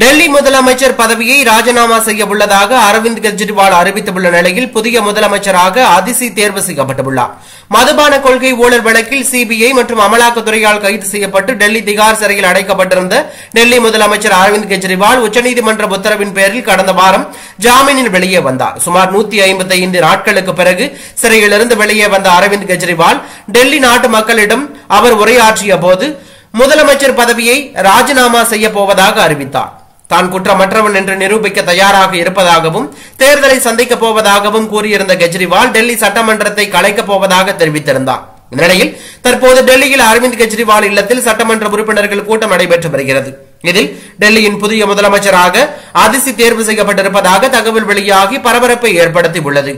டெல்லி முதலமைச்சர் பதவியை ராஜினாமா செய்ய உள்ளதாக அரவிந்த் கெஜ்ரிவால் அறிவித்துள்ள நிலையில் புதிய முதலமைச்சராக அதிசி தேர்வு செய்யப்பட்டுள்ளார். மதுபான கொள்கை ஊழல் வழக்கில் சிபிஐ மற்றும் அமலாக்கத்துறையால் கைது செய்யப்பட்டு டெல்லி திகார் சிறையில் அடைக்கப்பட்டிருந்த டெல்லி முதலமைச்சர் அரவிந்த் கெஜ்ரிவால் உச்சநீதிமன்ற உத்தரவின் பேரில் கடந்த வாரம் ஜாமீனில் வெளியே வந்தார். சுமார் 155 நாட்களுக்கு பிறகு சிறையிலிருந்து வெளியே வந்த அரவிந்த் கெஜ்ரிவால் டெல்லி நாட்டு மக்களிடம் அவர் உரையாற்றிய போது முதலமைச்சர் பதவியை ராஜினாமா செய்ய போவதாக அறிவித்தார். தான் குற்றமற்றவன் என்று நிரூபிக்க தயாராக இருப்பதாகவும் தேர்தலை சந்திக்கப் போவதாகவும் கூறியிருந்த கெஜ்ரிவால் டெல்லி சட்டமன்றத்தை கலைக்கப் போவதாக தெரிவித்திருந்தார். இந்நிலையில் தற்போது டெல்லியில் அரவிந்த் கெஜ்ரிவால் இல்லத்தில் சட்டமன்ற உறுப்பினர்கள் கூட்டம் நடைபெற்று வருகிறது. இதில் டெல்லியின் புதிய முதலமைச்சராக அதிசி தேர்வு செய்யப்பட்டிருப்பதாக தகவல் வெளியாகி பரபரப்பை ஏற்படுத்தியுள்ளது.